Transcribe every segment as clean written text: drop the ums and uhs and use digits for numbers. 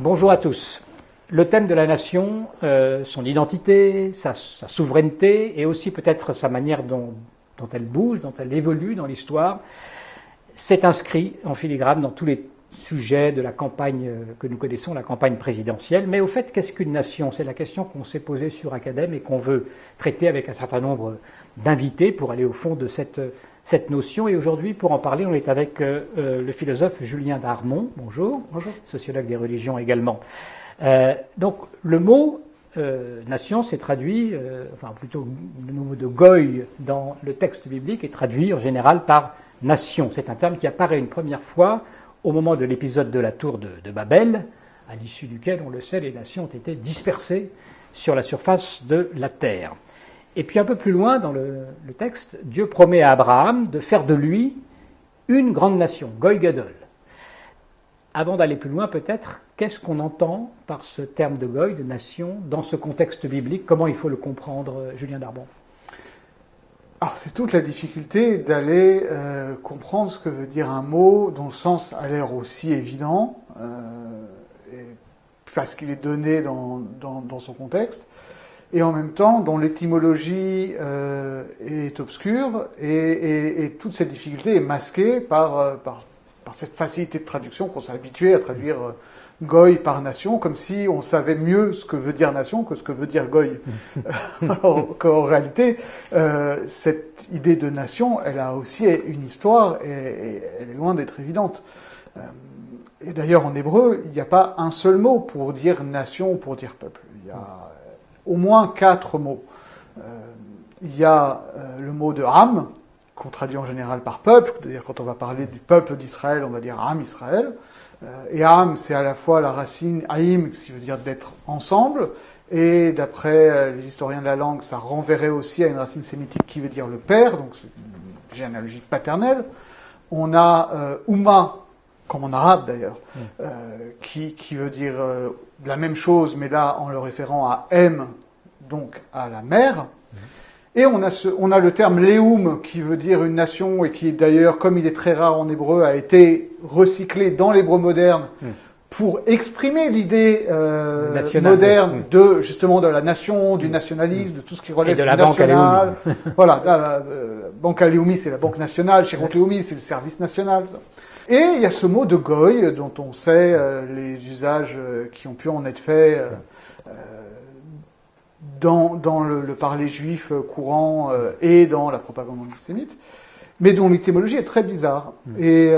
Bonjour à tous. Le thème de la nation, son identité, sa souveraineté et aussi peut-être sa manière dont elle bouge, dont elle évolue dans l'histoire, s'est inscrit en filigrane dans tous les sujets de la campagne que nous connaissons, la campagne présidentielle. Mais au fait, qu'est-ce qu'une nation? C'est la question qu'on s'est posée sur Academ et qu'on veut traiter avec un certain nombre d'invités pour aller au fond de cette notion. Et aujourd'hui, pour en parler, on est avec le philosophe Julien Darmon. Bonjour. Bonjour. Sociologue des religions également. Donc, le mot nation s'est traduit, plutôt le mot de goy dans le texte biblique est traduit en général par nation. C'est un terme qui apparaît une première fois au moment de l'épisode de la tour de Babel, à l'issue duquel, on le sait, les nations ont été dispersées sur la surface de la terre. Et puis un peu plus loin dans le texte, Dieu promet à Abraham de faire de lui une grande nation, Goy Gadol. Avant d'aller plus loin, peut-être, qu'est-ce qu'on entend par ce terme de Goy, de nation, dans ce contexte biblique? Comment il faut le comprendre, Julien Darmon? Alors c'est toute la difficulté d'aller comprendre ce que veut dire un mot dont le sens a l'air aussi évident, parce qu'il est donné dans son contexte, et en même temps dont l'étymologie est obscure, et toute cette difficulté est masquée par cette facilité de traduction qu'on s'est habitué à traduire Goy par nation, comme si on savait mieux ce que veut dire nation que ce que veut dire Goy. Alors qu'en réalité, cette idée de nation, elle a aussi une histoire et elle est loin d'être évidente. Et d'ailleurs, en hébreu, il n'y a pas un seul mot pour dire nation ou pour dire peuple. Il y a au moins 4 mots. Il y a le mot de Am, qu'on traduit en général par peuple, c'est-à-dire quand on va parler du peuple d'Israël, on va dire Am Israël. Et Am, c'est à la fois la racine Haïm, ce qui veut dire d'être ensemble, et d'après les historiens de la langue, ça renverrait aussi à une racine sémitique qui veut dire le père, donc c'est une généalogie paternelle. On a Ouma, comme en arabe d'ailleurs, qui veut dire la même chose, mais là en le référant à M, donc à la mère. Et on a le terme Léoum, qui veut dire une nation, et qui d'ailleurs, comme il est très rare en hébreu, a été recyclé dans l'hébreu moderne pour exprimer l'idée moderne de justement de la nation, du nationalisme, de tout ce qui relève du national. Voilà, la Banque Léoumi, c'est la banque nationale, Shirut Léoumi, c'est le service national. Et il y a ce mot de goy, dont on sait les usages qui ont pu en être faits dans le parler juif courant et dans la propagande antisémite, mais dont l'étymologie est très bizarre. Et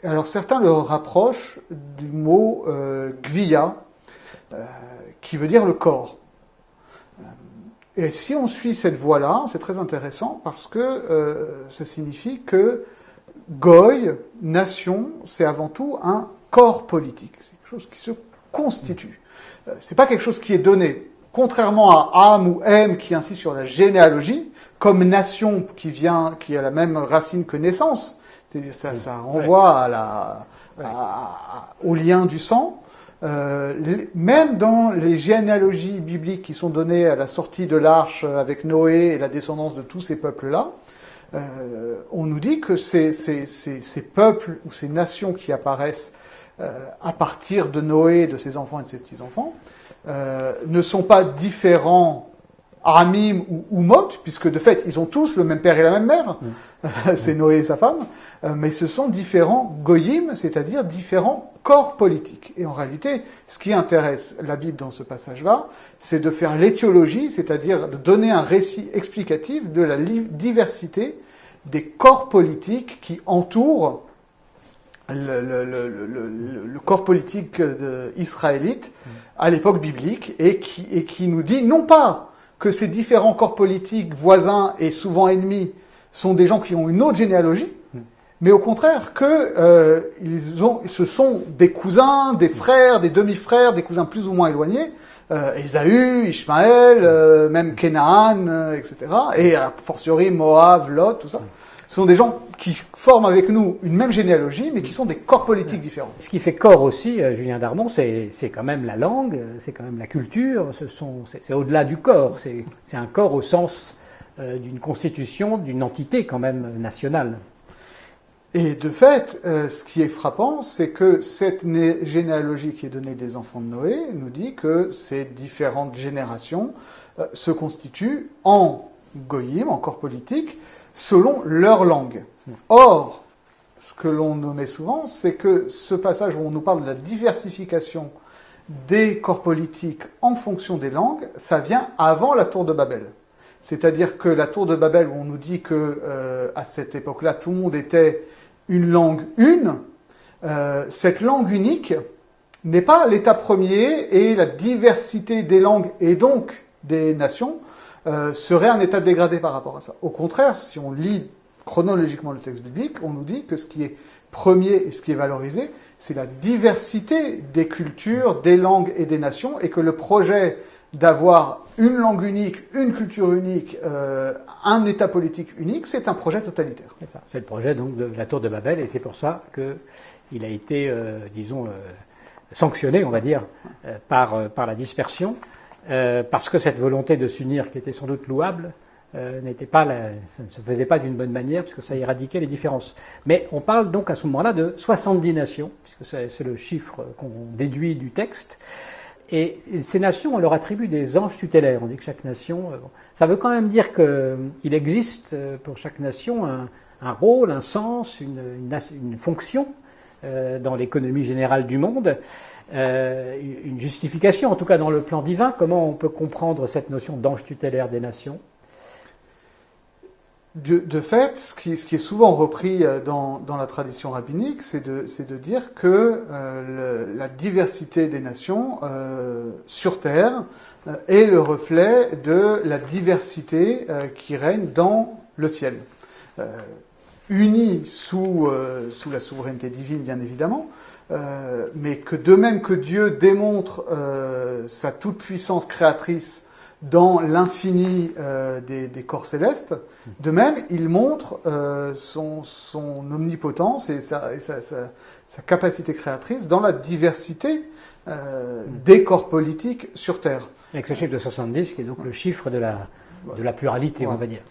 alors certains le rapprochent du mot gvia, qui veut dire le corps. Et si on suit cette voie-là, c'est très intéressant parce que ça signifie que goy, nation, c'est avant tout un corps politique. C'est quelque chose qui se constitue. C'est pas quelque chose qui est donné. Contrairement à Am ou M qui insiste sur la généalogie, comme nation qui a la même racine que naissance, ça renvoie au lien du sang. Même dans les généalogies bibliques qui sont données à la sortie de l'arche avec Noé et la descendance de tous ces peuples-là, on nous dit que ces peuples ou ces nations qui apparaissent à partir de Noé, de ses enfants et de ses petits-enfants, ne sont pas différents Aramim ou Umot, puisque de fait, ils ont tous le même père et la même mère, c'est Noé et sa femme, mais ce sont différents Goyim, c'est-à-dire différents corps politiques. Et en réalité, ce qui intéresse la Bible dans ce passage-là, c'est de faire l'étiologie, c'est-à-dire de donner un récit explicatif de la diversité des corps politiques qui entourent le corps politique israélite à l'époque biblique et qui nous dit non pas que ces différents corps politiques voisins et souvent ennemis sont des gens qui ont une autre généalogie, mais au contraire que ce sont des cousins, des frères, des demi-frères, des cousins plus ou moins éloignés, Ésaü, Ishmaël, même Canaan, etc. Et a fortiori Moab, Lot, tout ça. Ce sont des gens qui forment avec nous une même généalogie, mais qui sont des corps politiques différents. Ce qui fait corps aussi, Julien Darmon, c'est quand même la langue, c'est quand même la culture, c'est au-delà du corps, c'est un corps au sens d'une constitution, d'une entité quand même nationale. Et de fait, ce qui est frappant, c'est que cette généalogie qui est donnée des enfants de Noé nous dit que ces différentes générations se constituent en goyim, en corps politique, selon leur langue. Or, ce que l'on nommait souvent, c'est que ce passage où on nous parle de la diversification des corps politiques en fonction des langues, ça vient avant la tour de Babel. C'est-à-dire que la tour de Babel, où on nous dit que à cette époque-là, tout le monde était une langue une, cette langue unique n'est pas l'état premier et la diversité des langues et donc des nations serait un état dégradé par rapport à ça. Au contraire, si on lit chronologiquement le texte biblique, on nous dit que ce qui est premier et ce qui est valorisé, c'est la diversité des cultures, des langues et des nations, et que le projet d'avoir une langue unique, une culture unique, un État politique unique, c'est un projet totalitaire. C'est ça. C'est le projet donc de la tour de Babel, et c'est pour ça qu'il a été, sanctionné, on va dire, par la dispersion, parce que cette volonté de s'unir, qui était sans doute louable, ça ne se faisait pas d'une bonne manière, puisque ça éradiquait les différences. Mais on parle donc à ce moment-là de 70 nations, puisque c'est le chiffre qu'on déduit du texte. Et ces nations, on leur attribue des anges tutélaires. On dit que chaque nation... ça veut quand même dire qu'il existe pour chaque nation un rôle, un sens, une fonction dans l'économie générale du monde, une justification, en tout cas dans le plan divin. Comment on peut comprendre cette notion d'ange tutélaire des nations ? De fait, ce qui est souvent repris dans la tradition rabbinique, c'est de dire que la diversité des nations sur Terre est le reflet de la diversité qui règne dans le ciel. Unis sous la souveraineté divine, bien évidemment, mais que de même que Dieu démontre sa toute-puissance créatrice dans l'infini des corps célestes, de même, il montre son omnipotence et sa capacité créatrice dans la diversité des corps politiques sur Terre. Avec ce chiffre de 70, qui est donc le chiffre de la pluralité, on va dire.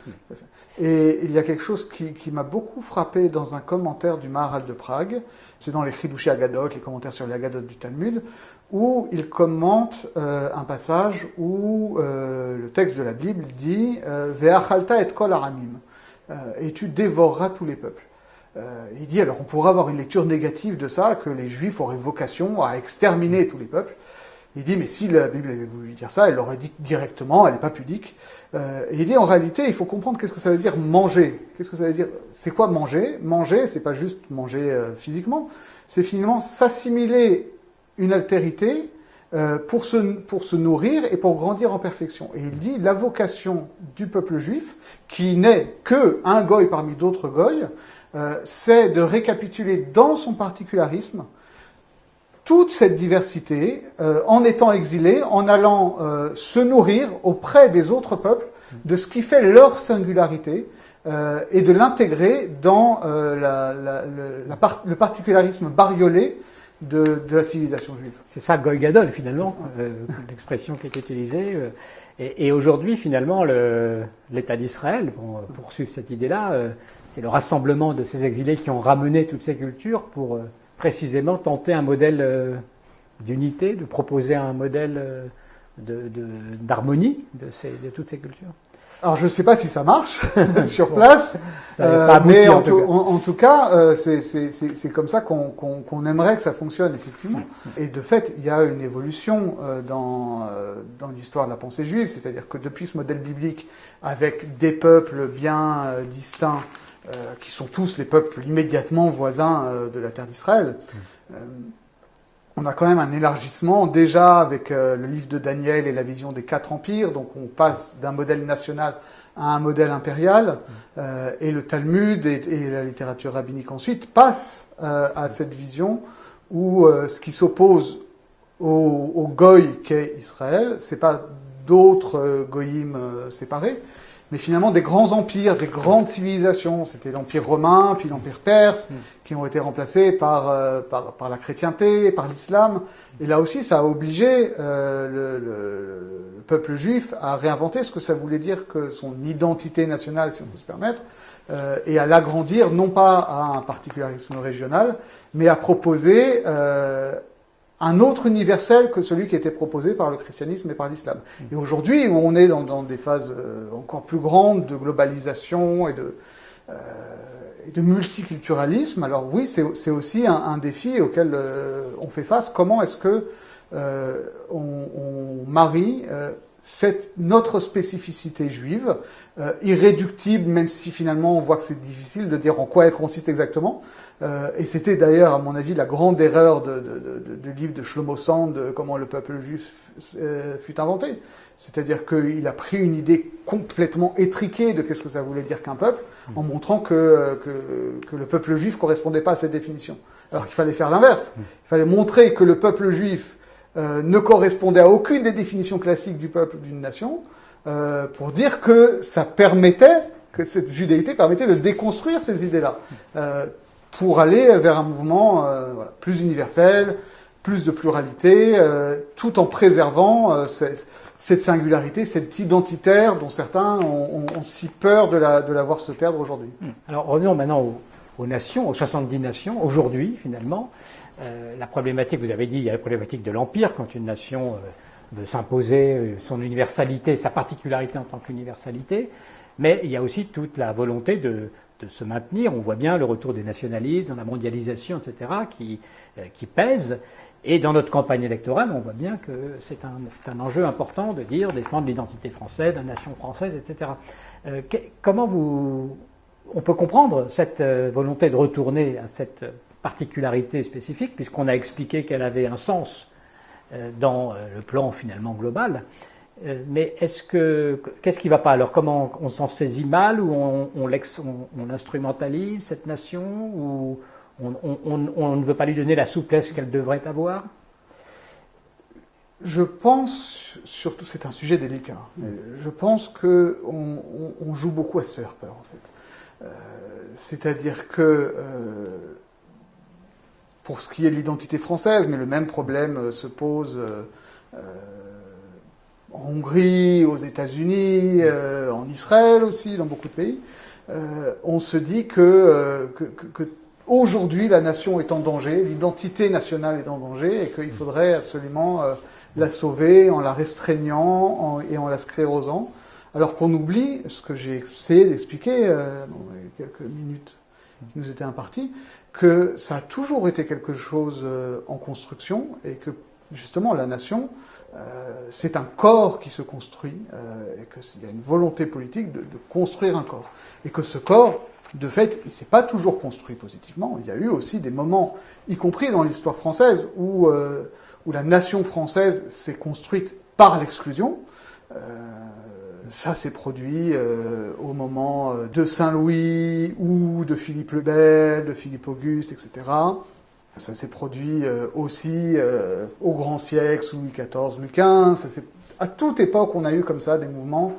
Et il y a quelque chose qui m'a beaucoup frappé dans un commentaire du Maharal de Prague, c'est dans les Chidushé Agadot, les commentaires sur les Agadot du Talmud, où il commente un passage où le texte de la Bible dit « Ve'achalta et kol aramim » et tu dévoreras tous les peuples. Il dit, alors on pourrait avoir une lecture négative de ça, que les Juifs auraient vocation à exterminer tous les peuples. Il dit, mais si la Bible avait voulu dire ça, elle l'aurait dit directement, elle n'est pas pudique. Et il dit, en réalité, il faut comprendre qu'est-ce que ça veut dire manger. Qu'est-ce que ça veut dire? C'est quoi manger? Manger, c'est pas juste manger physiquement, c'est finalement s'assimiler une altérité pour se nourrir et pour grandir en perfection. Et il dit, la vocation du peuple juif, qui n'est que un goy parmi d'autres goys, c'est de récapituler dans son particularisme toute cette diversité, en étant exilé, en allant se nourrir auprès des autres peuples de ce qui fait leur singularité et de l'intégrer dans le particularisme bariolé de la civilisation juive. C'est ça, Goy Gadol, finalement, l'expression qui est utilisée. Et aujourd'hui, finalement, l'État d'Israël, pour poursuivre cette idée-là, c'est le rassemblement de ces exilés qui ont ramené toutes ces cultures pour précisément tenter un modèle d'unité, de proposer un modèle d'harmonie de toutes ces cultures. Alors je ne sais pas si ça marche sur place, mais en tout cas, c'est comme ça qu'on aimerait que ça fonctionne effectivement. Et de fait, il y a une évolution dans l'histoire de la pensée juive, c'est-à-dire que depuis ce modèle biblique, avec des peuples bien distincts, qui sont tous les peuples immédiatement voisins de la terre d'Israël, on a quand même un élargissement déjà avec le livre de Daniel et la vision des 4 empires, donc on passe d'un modèle national à un modèle impérial, et le Talmud et la littérature rabbinique ensuite passent à cette vision où ce qui s'oppose au goy qu'est Israël, c'est pas d'autres goyim séparés, mais finalement des grands empires, des grandes civilisations. C'était l'Empire romain, puis l'Empire perse, qui ont été remplacés par la chrétienté, par l'islam. Et là aussi, ça a obligé le peuple juif à réinventer ce que ça voulait dire que son identité nationale, si on peut se permettre, et à l'agrandir, non pas à un particularisme régional, mais à proposer un autre universel que celui qui était proposé par le christianisme et par l'islam. Et aujourd'hui, où on est dans des phases encore plus grandes de globalisation et de multiculturalisme, alors oui, c'est aussi un défi auquel on fait face. Comment est-ce que on marie notre spécificité juive, irréductible, même si finalement on voit que c'est difficile de dire en quoi elle consiste exactement. Et c'était d'ailleurs, à mon avis, la grande erreur du livre de Shlomo Sand, comment le peuple juif fut inventé. C'est-à-dire qu'il a pris une idée complètement étriquée de qu'est-ce que ça voulait dire qu'un peuple, en montrant que le peuple juif correspondait pas à cette définition. Alors qu'il fallait faire l'inverse. Il fallait montrer que le peuple juif ne correspondait à aucune des définitions classiques du peuple d'une nation, pour dire que ça permettait, que cette judéité permettait de déconstruire ces idées-là, pour aller vers un mouvement plus universel, plus de pluralité, tout en préservant cette singularité, cette identitaire dont certains ont si peur de la voir se perdre aujourd'hui. Alors revenons maintenant aux nations, aux 70 nations, aujourd'hui finalement. La problématique, vous avez dit, il y a la problématique de l'empire, quand une nation veut s'imposer son universalité, sa particularité en tant qu'universalité, mais il y a aussi toute la volonté de se maintenir. On voit bien le retour des nationalismes, dans la mondialisation, etc., qui pèse. Et dans notre campagne électorale, on voit bien que c'est un enjeu important de dire défendre l'identité française, la nation française, etc. Comment on peut comprendre cette volonté de retourner à cette particularité spécifique, puisqu'on a expliqué qu'elle avait un sens dans le plan finalement global. Mais qu'est-ce qui ne va pas alors? Comment on s'en saisit mal, ou on instrumentalise cette nation, ou on ne veut pas lui donner la souplesse qu'elle devrait avoir? Je pense, surtout, c'est un sujet délicat, je pense qu'on joue beaucoup à se faire peur, en fait. C'est-à-dire que pour ce qui est de l'identité française, mais le même problème se pose en Hongrie, aux États-Unis, en Israël aussi, dans beaucoup de pays. On se dit que aujourd'hui la nation est en danger, l'identité nationale est en danger, et qu'il faudrait absolument la sauver en la restreignant et en la sclérosant, alors qu'on oublie, ce que j'ai essayé d'expliquer dans les quelques minutes qui nous étaient imparties, que ça a toujours été quelque chose en construction, et que justement la nation, c'est un corps qui se construit, et qu'il y a une volonté politique de construire un corps. Et que ce corps, de fait, il ne s'est pas toujours construit positivement. Il y a eu aussi des moments, y compris dans l'histoire française, où la nation française s'est construite par l'exclusion. Ça s'est produit au moment de Saint-Louis ou de Philippe le Bel, de Philippe Auguste, etc. Ça s'est produit aussi au grand siècle, sous Louis XIV, Louis XV. À toute époque, on a eu comme ça des mouvements.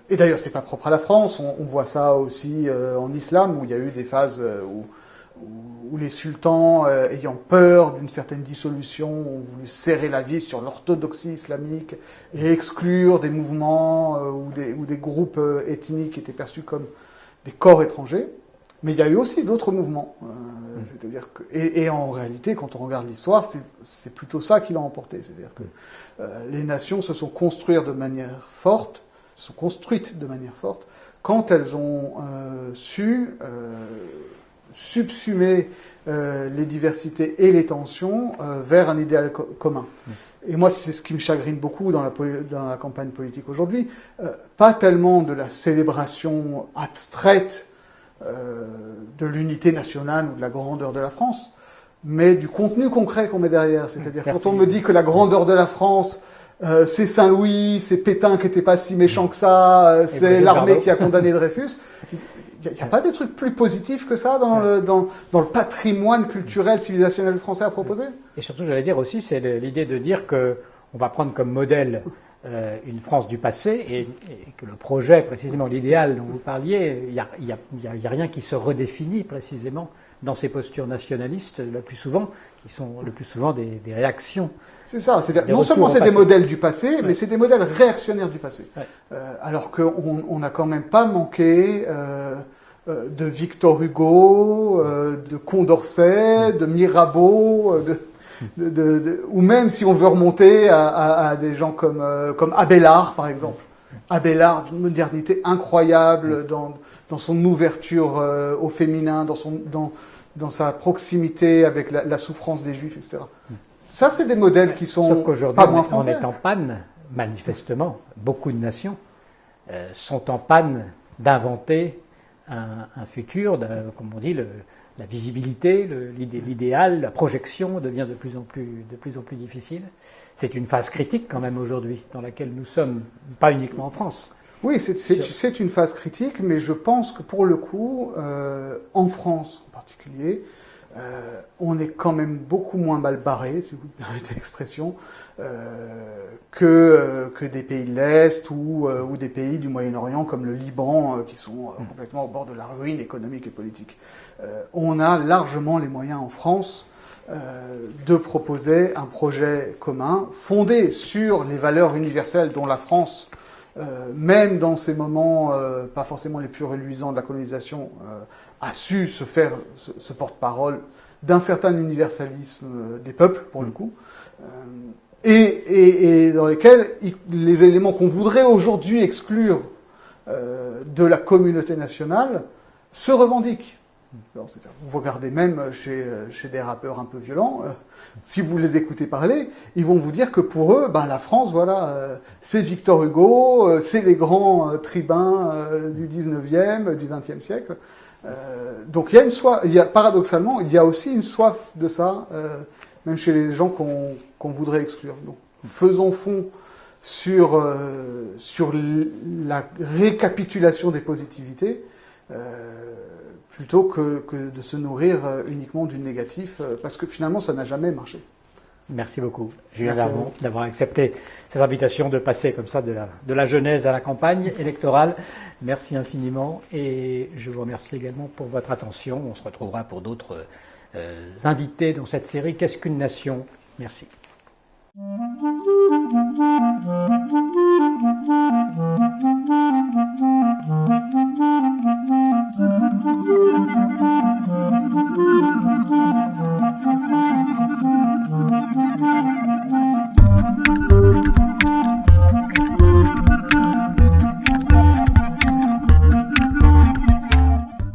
Et d'ailleurs, c'est pas propre à la France. On voit ça aussi en islam, où il y a eu des phases où les sultans, ayant peur d'une certaine dissolution, ont voulu serrer la vis sur l'orthodoxie islamique et exclure des mouvements ou des groupes ethniques qui étaient perçus comme des corps étrangers. Mais il y a eu aussi d'autres mouvements. C'est-à-dire que, et en réalité, quand on regarde l'histoire, c'est plutôt ça qui l'a emporté. C'est-à-dire que les nations se sont construites de manière forte, quand elles ont su subsumer les diversités et les tensions vers un idéal commun. Et moi, c'est ce qui me chagrine beaucoup dans la campagne politique aujourd'hui. Pas tellement de la célébration abstraite de l'unité nationale ou de la grandeur de la France, mais du contenu concret qu'on met derrière. C'est-à-dire, quand on me dit que la grandeur de la France, c'est Saint-Louis, c'est Pétain qui n'était pas si méchant que ça, c'est l'armée qui a condamné Dreyfus, il n'y a pas des trucs plus positifs que ça dans le patrimoine culturel, civilisationnel français à proposer? Et surtout, j'allais dire aussi, c'est l'idée de dire qu'on va prendre comme modèle une France du passé, et que le projet, précisément l'idéal dont vous parliez, il y a rien qui se redéfinit précisément dans ces postures nationalistes, le plus souvent, qui sont le plus souvent des réactions. C'est ça, c'est-à-dire non seulement c'est des modèles du passé, mais c'est des modèles réactionnaires du passé. Alors qu'on n'a quand même pas manqué de Victor Hugo, de Condorcet, de Mirabeau, ou même si on veut remonter à des gens comme Abélard, par exemple. Abélard, d'une modernité incroyable dans son ouverture au féminin, dans sa proximité avec la souffrance des Juifs, etc. Ça, c'est des modèles qui sont pas moins français. On est en panne, manifestement. Beaucoup de nations sont en panne d'inventer un futur, comme on dit, la visibilité, l'idéal, la projection devient de plus en plus difficile. C'est une phase critique quand même aujourd'hui, dans laquelle nous sommes, pas uniquement en France. Oui, c'est une phase critique, mais je pense que pour le coup, en France en particulier, on est quand même beaucoup moins mal barré, si vous me permettez l'expression, que des pays de l'Est ou des pays du Moyen-Orient comme le Liban, qui sont complètement au bord de la ruine économique et politique. On a largement les moyens en France de proposer un projet commun fondé sur les valeurs universelles dont la France, même dans ces moments pas forcément les plus reluisants de la colonisation, a su se faire ce porte-parole d'un certain universalisme des peuples, pour le coup, et dans lesquels les éléments qu'on voudrait aujourd'hui exclure de la communauté nationale se revendiquent. Alors, vous regardez même chez des rappeurs un peu violents, si vous les écoutez parler, ils vont vous dire que pour eux, la France, voilà, c'est Victor Hugo, c'est les grands tribuns du 19e, du 20e siècle. Donc paradoxalement, il y a aussi une soif de ça, même chez les gens qu'on voudrait exclure. Donc, faisons fond sur la récapitulation des positivités, plutôt que de se nourrir uniquement du négatif, parce que finalement, ça n'a jamais marché. Merci beaucoup, Julien Darmon, d'avoir accepté cette invitation de passer comme ça de la genèse à la campagne électorale. Merci infiniment et je vous remercie également pour votre attention. On se retrouvera pour d'autres invités dans cette série « Qu'est-ce qu'une nation ?» Merci.